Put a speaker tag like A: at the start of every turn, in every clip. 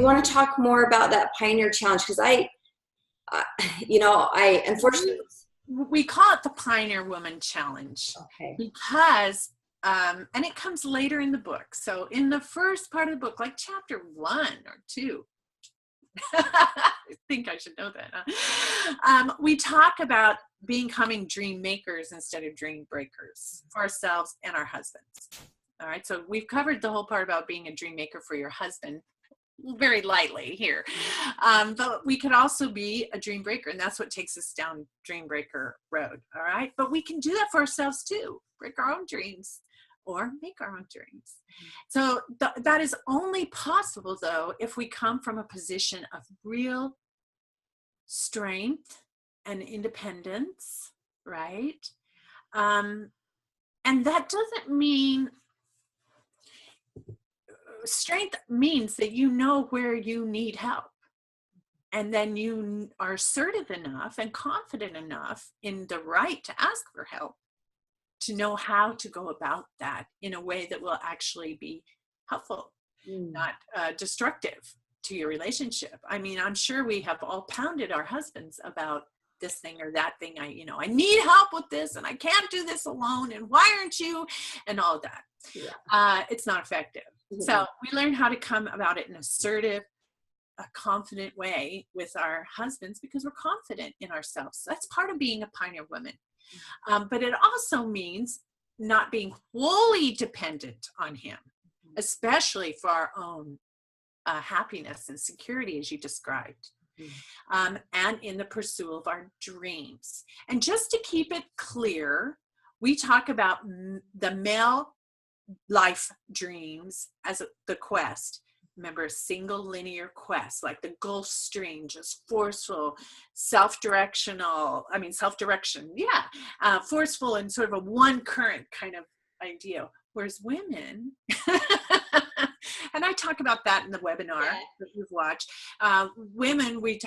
A: want to talk more about that Pioneer Challenge? Because I unfortunately,
B: we call it the Pioneer Woman Challenge,
A: okay,
B: because and it comes later in the book. So in the first part of the book, like chapter 1 or 2, I think I should know that, huh? We talk about becoming dream makers instead of dream breakers for ourselves and our husbands. All right, so we've covered the whole part about being a dream maker for your husband very lightly here, but we could also be a dream breaker, and that's what takes us down dream breaker road. All right, but we can do that for ourselves too, break our own dreams or make our own dreams. So that is only possible, though, if we come from a position of real strength and independence, right? And that doesn't mean, strength means that you know where you need help. And then you are assertive enough and confident enough in the right to ask for help, to know how to go about that in a way that will actually be helpful, not destructive to your relationship. I mean, I'm sure we have all pounded our husbands about this thing or that thing. I need help with this, and I can't do this alone, and why aren't you, and all of that. Yeah. It's not effective. Mm-hmm. So we learn how to come about it in an assertive, a confident way with our husbands, because we're confident in ourselves. So that's part of being a pioneer woman. But it also means not being wholly dependent on him, especially for our own happiness and security, as you described, and in the pursuit of our dreams. And just to keep it clear, we talk about the male life dreams as the quest. Remember, a single linear quest, like the Gulf Stream, just forceful, self-direction, forceful and sort of a one current kind of idea. Whereas women, and I talk about that in the webinar that you've watched, women, we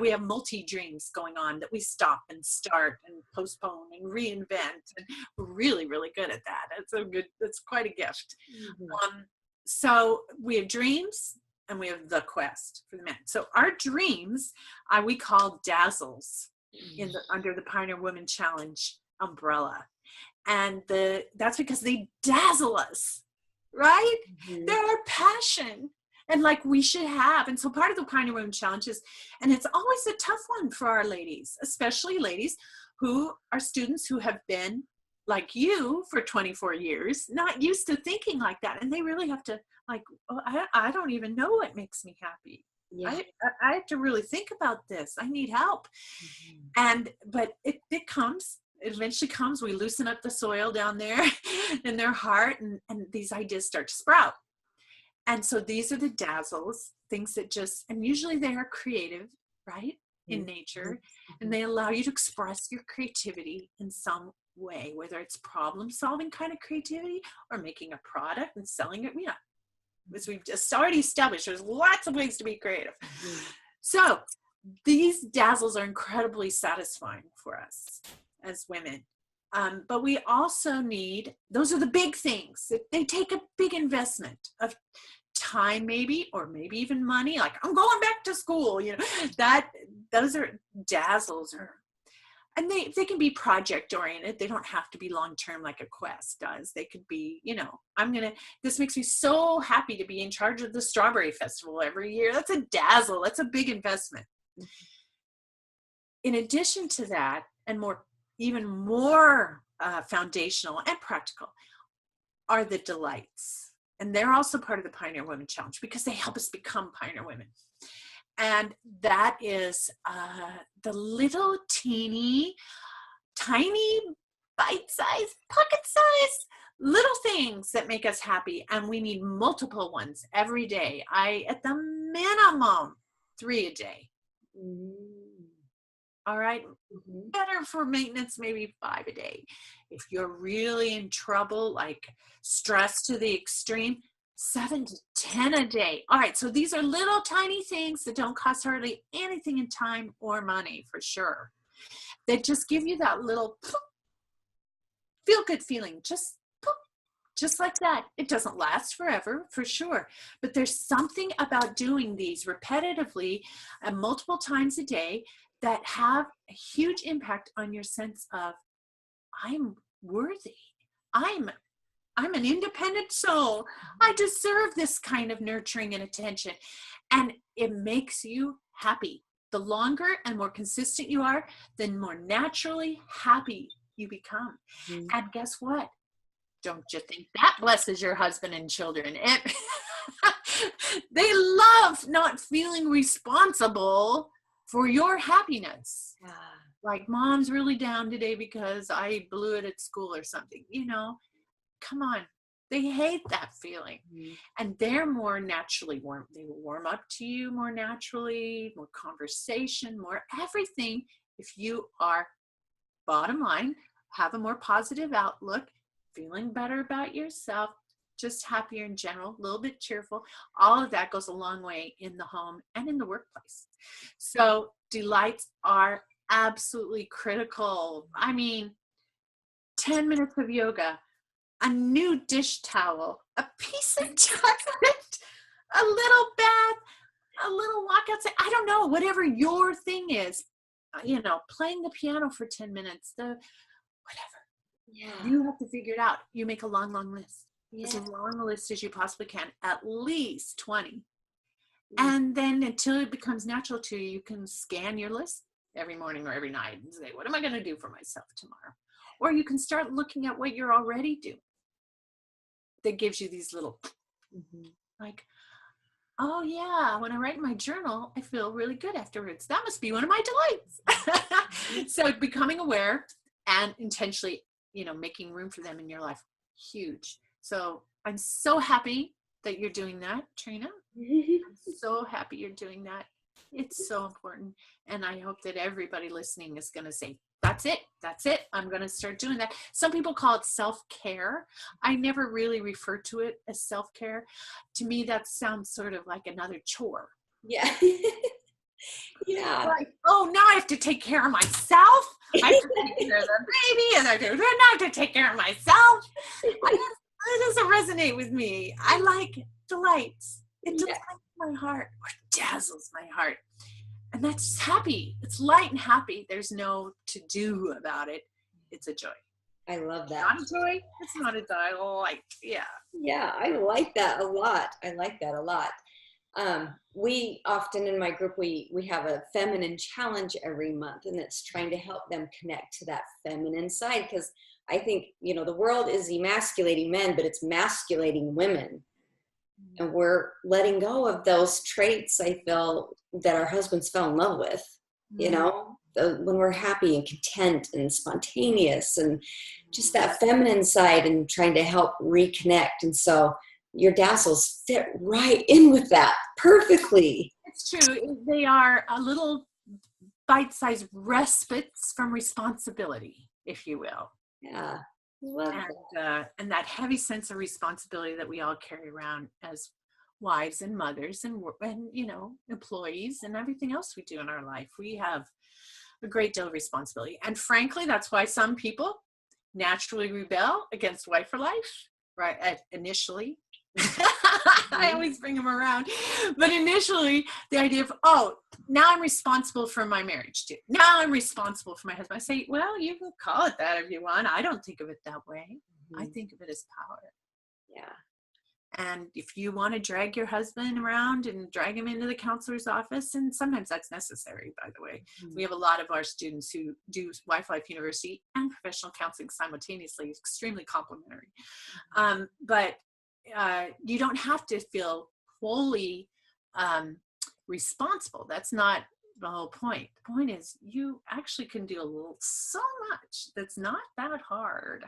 B: have multi-dreams going on that we stop and start and postpone and reinvent, and we're really, really good at that. It's quite a gift. Mm-hmm. So we have dreams and we have the quest for the men. So our dreams, we call dazzles under the Pioneer Women Challenge umbrella. And that's because they dazzle us, right? Mm-hmm. They're our passion, and like we should have. And so part of the Pioneer Women Challenge is, and it's always a tough one for our ladies, especially ladies who are students who have been like you for 24 years, not used to thinking like that. And they really have to I don't even know what makes me happy. Yeah. I have to really think about this. I need help. Mm-hmm. But it eventually comes, we loosen up the soil down there in their heart, and these ideas start to sprout. And so these are the dazzles, things that and usually they are creative, right? In nature, and they allow you to express your creativity in some way, whether it's problem solving kind of creativity or making a product and selling it. Yeah, as we've just already established, there's lots of ways to be creative. Mm-hmm. So these dazzles are incredibly satisfying for us as women, but we also need, those are the big things. They take a big investment of time, maybe, or maybe even money, like I'm going back to school, those are dazzles, and they can be project oriented. They don't have to be long term like a quest does. They could be, this makes me so happy to be in charge of the Strawberry Festival every year. That's a dazzle. That's a big investment. In addition to that, and even more foundational and practical, are the delights. And they're also part of the Pioneer Women Challenge because they help us become pioneer women. And that is the little teeny, tiny, bite-sized, pocket-sized little things that make us happy. And we need multiple ones every day. At the minimum, 3 a day. Mm-hmm. All right. Mm-hmm. Better for maintenance, maybe 5 a day. If you're really in trouble, like stress to the extreme, 7 to 10 a day. All right. So these are little tiny things that don't cost hardly anything in time or money, for sure. That just give you that little feel good feeling. Just just like that. It doesn't last forever, for sure. But there's something about doing these repetitively and multiple times a day that have a huge impact on your sense of, I'm worthy. I'm an independent soul. I deserve this kind of nurturing and attention. And it makes you happy. The longer and more consistent you are, the more naturally happy you become. Mm-hmm. And guess what? Don't you think that blesses your husband and children? They love not feeling responsible for your happiness. Yeah. Like, mom's really down today because I blew it at school or something. You know, come on. They hate that feeling. Mm-hmm. And they're more naturally warm. They will warm up to you more naturally, more conversation, more everything. If you are, bottom line, have a more positive outlook, feeling better about yourself, just happier in general, a little bit cheerful, all of that goes a long way in the home and in the workplace. So delights are absolutely critical. I mean, 10 minutes of yoga, a new dish towel, a piece of chocolate, a little bath, a little walk outside. I don't know, whatever your thing is, you know, playing the piano for 10 minutes, whatever. Yeah. You have to figure it out. You make a long, long list. Yeah. As long a list as you possibly can, at least 20. Yeah. And then until it becomes natural to you, you can scan your list every morning or every night and say, what am I going to do for myself tomorrow? Or you can start looking at what you're already doing. That gives you these little, like, oh yeah, when I write in my journal, I feel really good afterwards. That must be one of my delights. So becoming aware and intentionally, you know, making room for them in your life, huge. So I'm so happy that you're doing that, Trina. I'm so happy you're doing that. It's so important. And I hope that everybody listening is going to say, that's it. I'm going to start doing that. Some people call it self-care. I never really refer to it as self-care. To me, that sounds sort of like another chore.
A: Yeah. Yeah.
B: Like, oh, now I have to take care of myself. I have to take care of the baby, and I have to take care of myself. It doesn't resonate with me. I like delights. It delights my heart, or dazzles my heart. And that's happy. It's light and happy. There's no to-do about it. It's a joy.
A: I love that.
B: Not a joy. It's not a delight. Yeah.
A: Yeah, I like that a lot. We often in my group, we have a feminine challenge every month, and it's trying to help them connect to that feminine side. Because I think, you know, the world is emasculating men, but it's masculating women. And we're letting go of those traits, I feel, that our husbands fell in love with, you know, when we're happy and content and spontaneous and just that feminine side, and trying to help reconnect. And so your dazzles fit right in with that perfectly.
B: It's true. They are a little bite-sized respites from responsibility, if you will.
A: Yeah.
B: And that heavy sense of responsibility that we all carry around as wives and mothers and you know, employees and everything else we do in our life. We have a great deal of responsibility. And frankly, that's why some people naturally rebel against wife for life, right? Initially. I always bring them around. But initially, the idea of, oh, now I'm responsible for my marriage too. Now I'm responsible for my husband. I say, well, you can call it that if you want. I don't think of it that way. I think of it as power.
A: Yeah.
B: And if you want to drag your husband around and drag him into the counselor's office, and sometimes that's necessary, by the way. We have a lot of our students who do Wife Life University and professional counseling simultaneously. It's extremely complementary. But you don't have to feel wholly responsible. That's not the whole point. The point is you actually can do so much that's not that hard.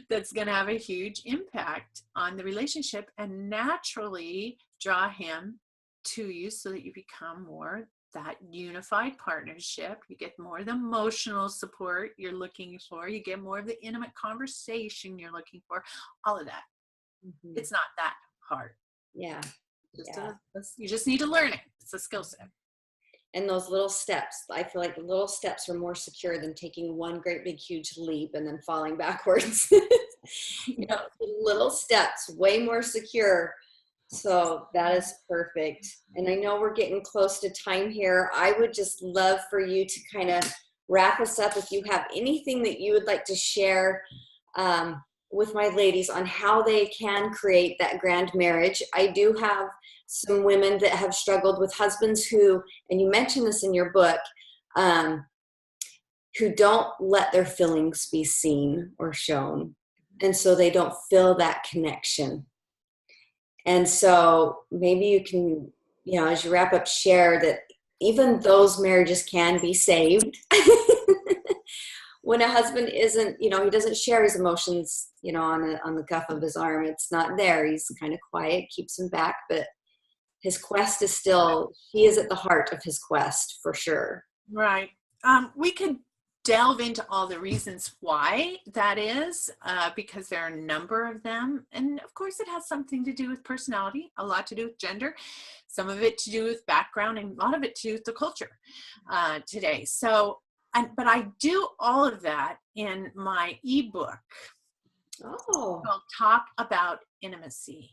B: That's going to have a huge impact on the relationship and naturally draw him to you so that you become more that unified partnership. You get more of the emotional support you're looking for. You get more of the intimate conversation you're looking for. All of that. It's not that hard.
A: Yeah.
B: You just need to learn it. It's a skill set.
A: And those little steps, I feel like the little steps are more secure than taking one great big huge leap and then falling backwards.
B: Yeah.
A: Little steps, way more secure. So that is perfect. And I know we're getting close to time here. I would just love for you to kind of wrap us up if you have anything that you would like to share with my ladies on how they can create that grand marriage. I do have some women that have struggled with husbands who, and you mentioned this in your book, who don't let their feelings be seen or shown. And so they don't feel that connection. And so maybe you can, as you wrap up, share that even those marriages can be saved. When a husband isn't, he doesn't share his emotions, on the cuff of his arm. It's not there. He's kind of quiet, keeps him back, but his quest is still, he is at the heart of his quest for sure.
B: Right. We could delve into all the reasons why that is, because there are a number of them. And of course, it has something to do with personality, a lot to do with gender, some of it to do with background, and a lot of it to do with the culture today. So, but I do all of that in my ebook.
A: Oh.
B: Called Talk About Intimacy.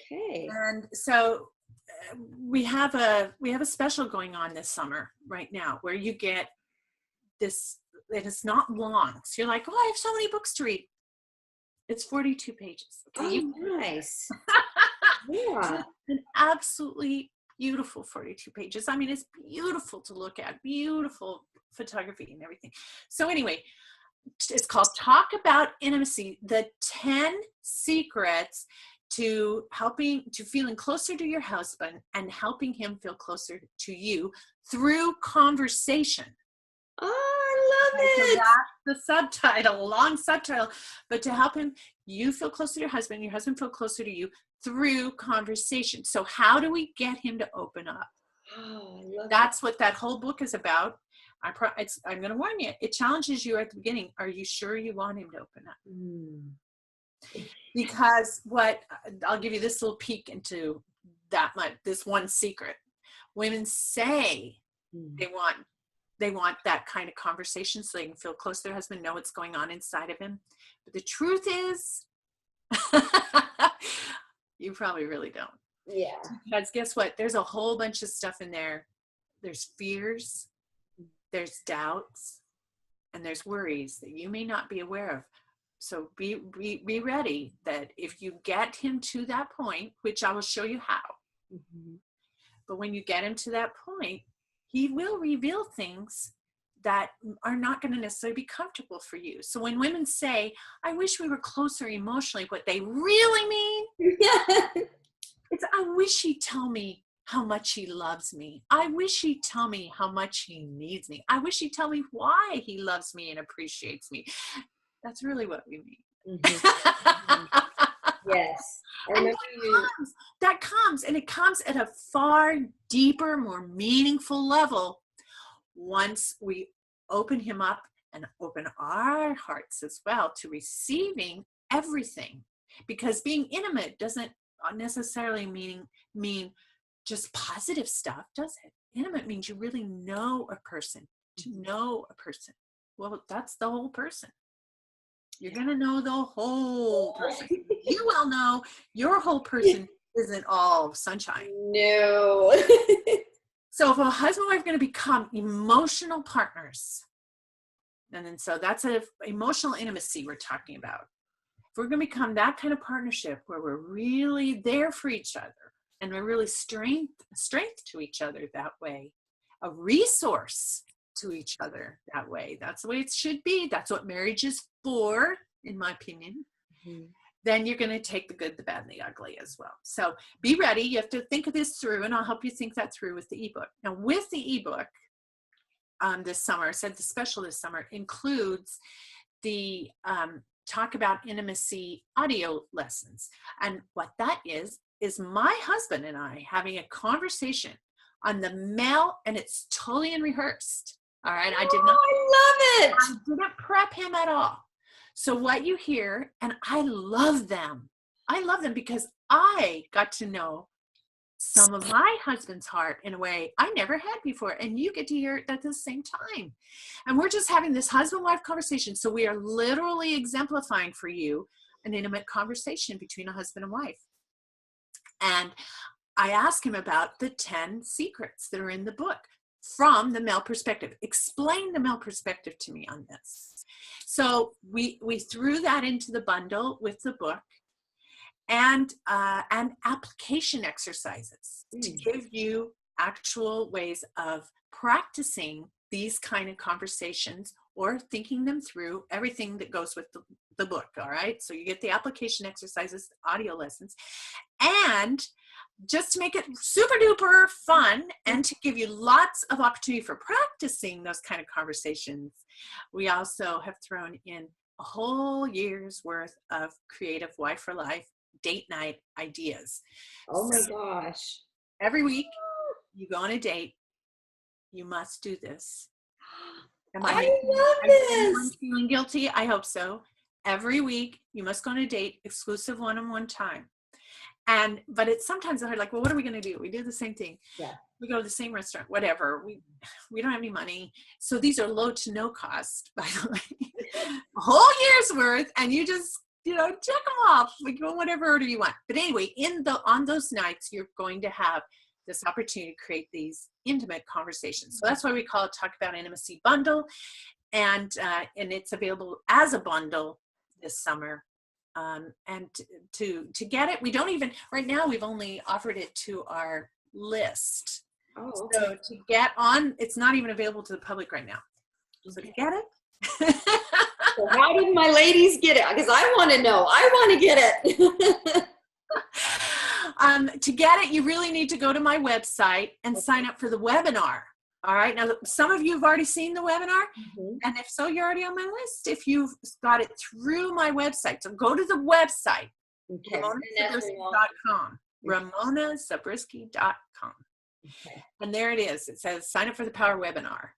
A: Okay.
B: And so we have a special going on this summer right now where you get this, it is not long. So you're like, oh, I have so many books to read. It's 42 pages. Okay?
A: Oh, nice. Yeah.
B: An absolutely beautiful 42 pages. I mean, it's beautiful to look at, beautiful photography and everything. So anyway, it's called Talk About Intimacy, the 10 secrets to feeling closer to your husband and helping him feel closer to you through conversation.
A: Oh, I love it.
B: So that's the subtitle, long subtitle, but to help you feel closer to your husband feel closer to you through conversation. So how do we get him to open up?
A: Oh, I love
B: That's what that whole book is about. I'm going to warn you, it challenges you at the beginning. Are you sure you want him to open up? Because I'll give you this little peek into this one secret. Women say they want that kind of conversation so they can feel close to their husband, know what's going on inside of him. But the truth is, you probably really don't.
A: Yeah.
B: Because guess what? There's a whole bunch of stuff in there. There's fears, there's doubts, and there's worries that you may not be aware of. So be ready that if you get him to that point, which I will show you how, but when you get him to that point, he will reveal things that are not going to necessarily be comfortable for you. So when women say, I wish we were closer emotionally, what they really mean is, I wish he'd tell me how much he loves me. I wish he'd tell me how much he needs me. I wish he'd tell me why he loves me and appreciates me. That's really what we mean.
A: Yes.
B: And that comes, and it comes at a far deeper, more meaningful level once we open him up and open our hearts as well to receiving everything. Because being intimate doesn't necessarily mean just positive stuff, does it? Intimate means you really know a person. To know a person, well, that's the whole person. You're going to know the whole person. You will know your whole person isn't all sunshine.
A: No.
B: So if a husband and wife are going to become emotional partners, and then so that's an emotional intimacy we're talking about. If we're going to become that kind of partnership where we're really there for each other and we're really strength to each other that way, a resource to each other that way. That's the way it should be. That's what marriage is for, in my opinion. Then you're going to take the good, the bad, and the ugly as well. So be ready. You have to think of this through, and I'll help you think that through with the ebook. Now, with the ebook this summer, I said the special this summer includes the Talk About Intimacy audio lessons. And what that is my husband and I having a conversation on the male, and it's totally unrehearsed. All right. I did not.
A: I love it.
B: I didn't prep him at all. So what you hear, and I love them. I love them because I got to know some of my husband's heart in a way I never had before. And you get to hear it at the same time. And we're just having this husband-wife conversation. So we are literally exemplifying for you an intimate conversation between a husband and wife. And I ask him about the 10 secrets that are in the book from the male perspective. Explain the male perspective to me on this. So we threw that into the bundle with the book, and application exercises to give you actual ways of practicing these kind of conversations or thinking them through, everything that goes with the book. All right. So you get the application exercises, audio lessons, and just to make it super duper fun and to give you lots of opportunity for practicing those kind of conversations, we also have thrown in a whole year's worth of creative Wife for Life date night ideas.
A: Oh my gosh.
B: Every week you go on a date, you must do this.
A: I love this.
B: Feeling guilty? I hope so. Every week you must go on a date, exclusive one-on-one time. But it's sometimes hard, like, well, what are we going to do? We do the same thing.
A: Yeah.
B: We go to the same restaurant, whatever. We don't have any money. So these are low to no cost, by the way. A whole year's worth, and you just, check them off, like whatever order you want. But anyway, on those nights, you're going to have this opportunity to create these intimate conversations. So that's why we call it Talk About Intimacy Bundle. And it's available as a bundle this summer. And to get it, we don't even, right now we've only offered it to our list.
A: Oh, okay.
B: So to get on, it's not even available to the public right now. So to get it.
A: So how did my ladies get it? Because I want to know. I want to get it.
B: To get it, you really need to go to my website and sign up for the webinar. All right. Now, some of you have already seen the webinar. And if so, you're already on my list. If you've got it through my website, so go to the website,
A: Okay.
B: RamonaZabriskie.com, RamonaZabriskie.com.
A: Okay.
B: And there it is. It says sign up for the Power Webinar,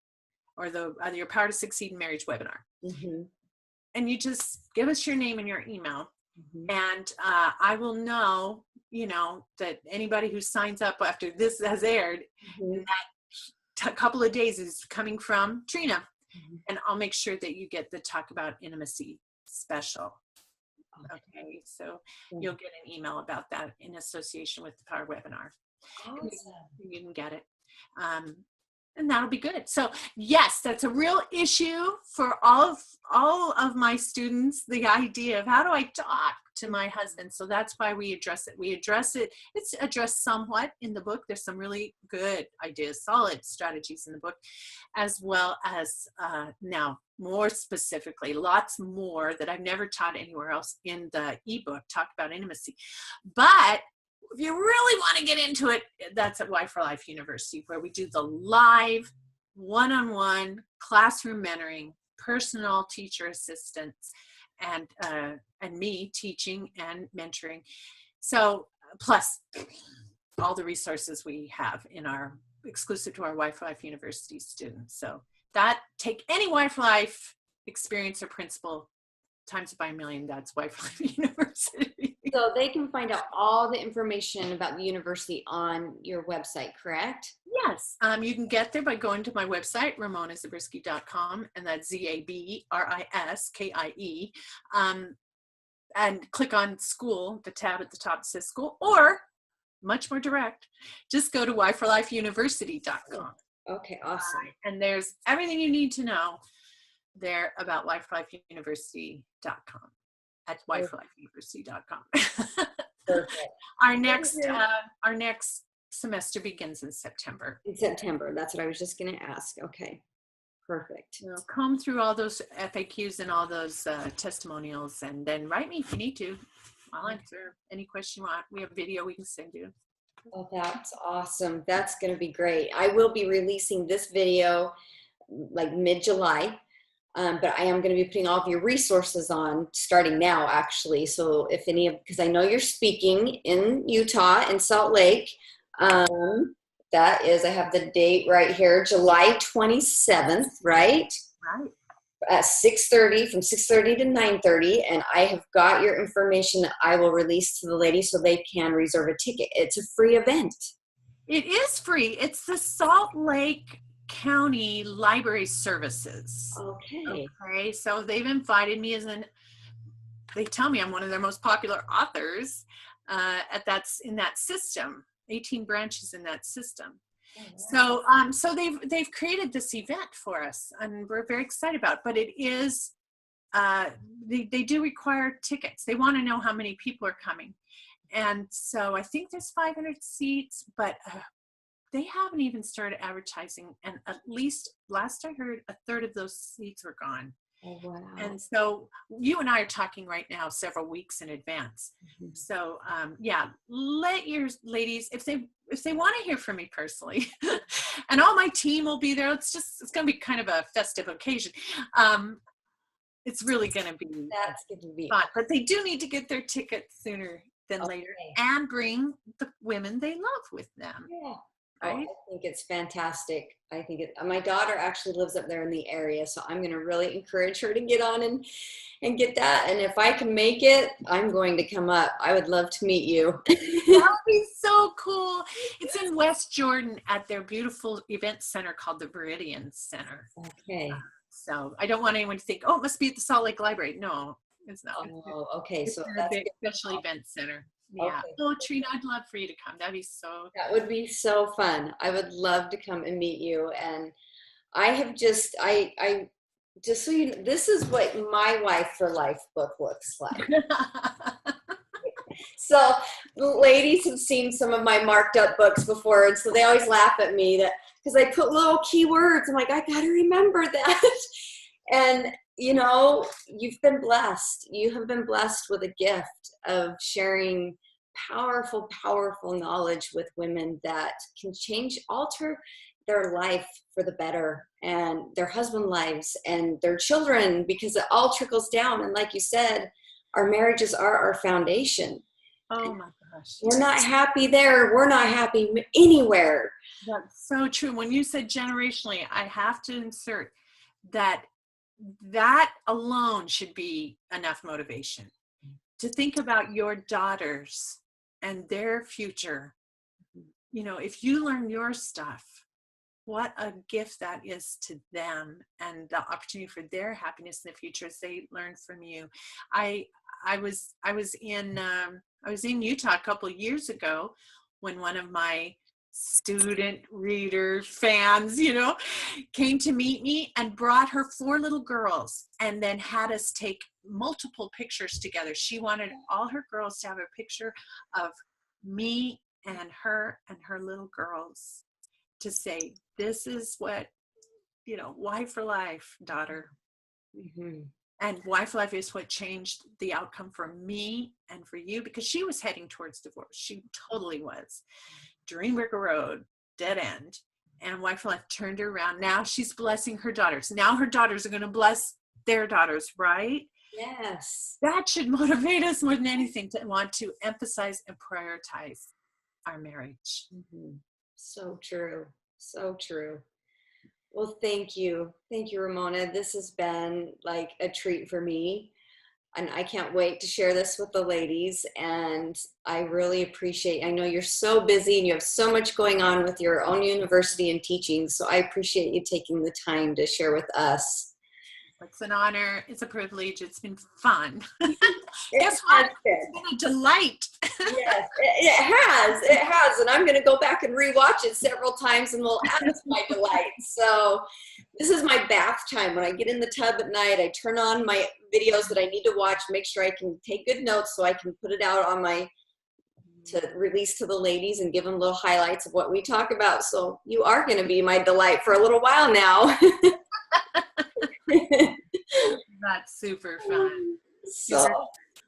B: or your Power to Succeed in Marriage webinar. And you just give us your name and your email. And I will know, that anybody who signs up after this has aired, that couple of days is coming from Trina. And I'll make sure that you get the Talk About Intimacy special. Okay, so you'll get an email about that in association with the Power Webinar.
A: Awesome.
B: You can get it. And that'll be good. So yes, that's a real issue for all of my students, the idea of how do I talk to my husband. So that's why we address it. It's addressed somewhat in the book. There's some really good ideas, solid strategies in the book, as well as now more specifically, lots more that I've never taught anywhere else in the ebook, Talk About Intimacy. But if you really want to get into it, that's at Wife for Life University, where we do the live one-on-one classroom mentoring, personal teacher assistance, and me teaching and mentoring. So plus all the resources we have in our exclusive to our Wife for Life University students. So that take any Wife for Life experience or principle times it by 1,000,000. That's Wife for Life University.
A: So they can find out all the information about the university on your website, correct?
B: Yes. You can get there by going to my website, RamonaZabriskie.com, and that's ZABRISKIE, and click on school, the tab at the top says school, or much more direct, just go to WifeForLifeUniversity.com.
A: Okay, awesome.
B: And there's everything you need to know there about WifeForLifeUniversity.com. at WifeForLifeUniversity.com.
A: Perfect.
B: Our next semester begins in September.
A: In September, that's what I was just going to ask. Okay, perfect.
B: So comb through all those FAQs and all those testimonials, and then write me if you need to. I'll answer any question you want. We have video we can send you.
A: Oh, that's awesome. That's going to be great. I will be releasing this video like mid-July. But I am going to be putting all of your resources on starting now, actually. So if because I know you're speaking in Utah, in Salt Lake. That is, I have the date right here, July 27th, right?
B: Right.
A: at 6:30, from 6:30 to 9:30, and I have got your information that I will release to the ladies so they can reserve a ticket. It's a free event.
B: It is free. It's the Salt Lake County Library Services.
A: Okay.
B: Okay, so they've invited me they tell me I'm one of their most popular authors in that system, 18 branches in that system. Oh, wow. So they've created this event for us, and we're very excited about it. But it is, they do require tickets. They want to know how many people are coming. And so I think there's 500 seats, but they haven't even started advertising. And at least last I heard, a third of those seats were gone.
A: Oh, wow.
B: And so you and I are talking right now several weeks in advance. Mm-hmm. So yeah, let your ladies, if they want to hear from me personally, and all my team will be there. It's going to be kind of a festive occasion. It's really going to be fun, but they do need to get their tickets sooner than later, and bring the women they love with them.
A: Yeah.
B: Right?
A: I think it's fantastic. I think my daughter actually lives up there in the area, so I'm going to really encourage her to get on and get that. And if I can make it, I'm going to come up. I would love to meet you.
B: That would be so cool. It's in West Jordan at their beautiful event center called the Viridian Center.
A: Okay.
B: So I don't want anyone to think, oh, it must be at the Salt Lake Library. No, it's not.
A: Oh, okay.
B: It's
A: so
B: that's a big special event center. Yeah. Okay. Oh, Trina, I'd love for you to come. That would be so
A: fun. I would love to come and meet you. And I have just so you know, this is what my Wife for Life book looks like. So the ladies have seen some of my marked up books before, and so they always laugh at me because I put little keywords. I'm like, I got to remember that. And you know, you've been blessed. You have been blessed with a gift of sharing powerful, powerful knowledge with women that can alter their life for the better, and their husband lives and their children, because it all trickles down. And like you said, our marriages are our foundation.
B: Oh my gosh.
A: We're not happy there. We're not happy anywhere.
B: That's so true. When you said generationally, I have to insert that alone should be enough motivation to think about your daughters and their future. You know, if you learn your stuff, what a gift that is to them, and the opportunity for their happiness in the future as they learn from you. I was in Utah a couple of years ago when one of my student reader fans, you know, came to meet me and brought her 4 little girls, and then had us take multiple pictures together. She wanted all her girls to have a picture of me and her little girls, to say, this is what, you know, Wife for Life, daughter. Mm-hmm. And Wife for Life is what changed the outcome for me and for you, because she was heading towards divorce. She totally was. Dreambricker Road, dead end. And Wife for Life turned her around. Now she's blessing her daughters. Now her daughters are going to bless their daughters, right?
A: Yes.
B: That should motivate us more than anything to want to emphasize and prioritize our marriage.
A: Mm-hmm. So true. So true. Well, thank you. Thank you, Ramona. This has been like a treat for me. And I can't wait to share this with the ladies. And I really appreciate, I know you're so busy and you have so much going on with your own university and teaching. So I appreciate you taking the time to share with us.
B: It's an honor. It's a privilege. It's been fun. Guess what? It's been a delight.
A: Yes, it has. It has. And I'm going to go back and rewatch it several times, and we'll add to my delight. So this is my bath time. When I get in the tub at night, I turn on my videos that I need to watch, make sure I can take good notes so I can put it out on to release to the ladies and give them little highlights of what we talk about. So you are going to be my delight for a little while now.
B: That's super fun.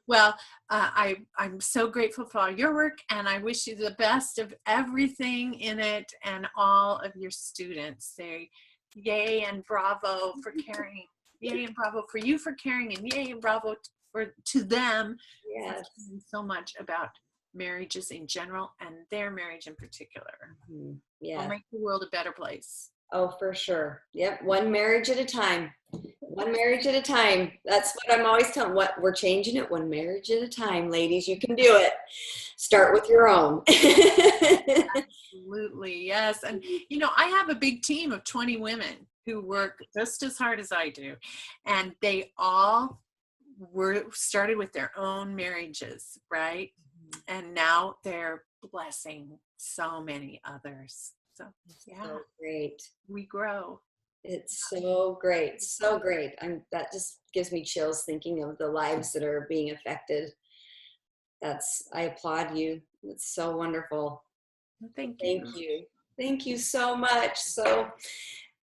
B: Well, I'm so grateful for all your work, and I wish you the best of everything in it, and all of your students. Say yay and bravo for caring. Yay and bravo for you for caring, and yay and bravo to them.
A: Yes.
B: So much about marriages in general and their marriage in particular.
A: Mm-hmm. Yeah.
B: We'll make the world a better place.
A: Oh, for sure. Yep. One marriage at a time. One marriage at a time. That's what I'm always telling. What we're changing it one marriage at a time, ladies. You can do it. Start with your own.
B: Absolutely, yes. And I have a big team of 20 women who work just as hard as I do, and they all were started with their own marriages, right? And now they're blessing so many others. So yeah,
A: So great.
B: we grow.
A: It's so great. So great. That just gives me chills thinking of the lives that are being affected. I applaud you. It's so wonderful.
B: Thank
A: Thank
B: you.
A: you. Thank you so much. So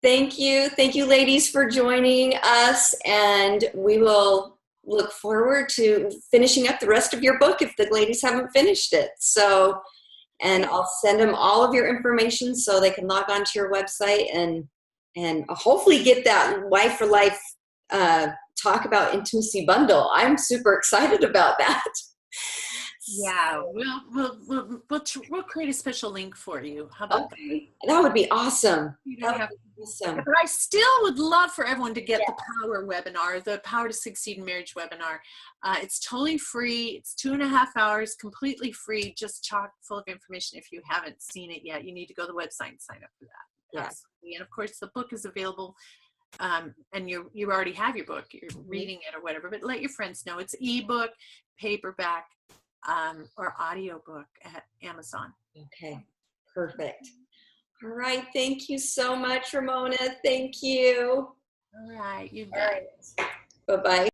A: thank you. Thank you, ladies, for joining us. And we will look forward to finishing up the rest of your book if the ladies haven't finished it. So, and I'll send them all of your information so they can log on to your website and hopefully get that Wife for Life Talk About Intimacy bundle. I'm super excited about that.
B: Yeah, we'll create a special link for you. How about
A: that would be awesome.
B: that? But I still would love for everyone to get the Power webinar, the Power to Succeed in Marriage webinar. It's totally free. It's 2.5 hours, completely free, just chock full of information. If you haven't seen it yet, you need to go to the website and sign up for that.
A: Yes.
B: And of course, the book is available. And you already have your book. You're reading it or whatever. But let your friends know it's ebook, paperback, or audiobook at Amazon.
A: Okay, perfect. All right, thank you so much, Ramona. Thank you.
B: All right, you bet.
A: Bye-bye.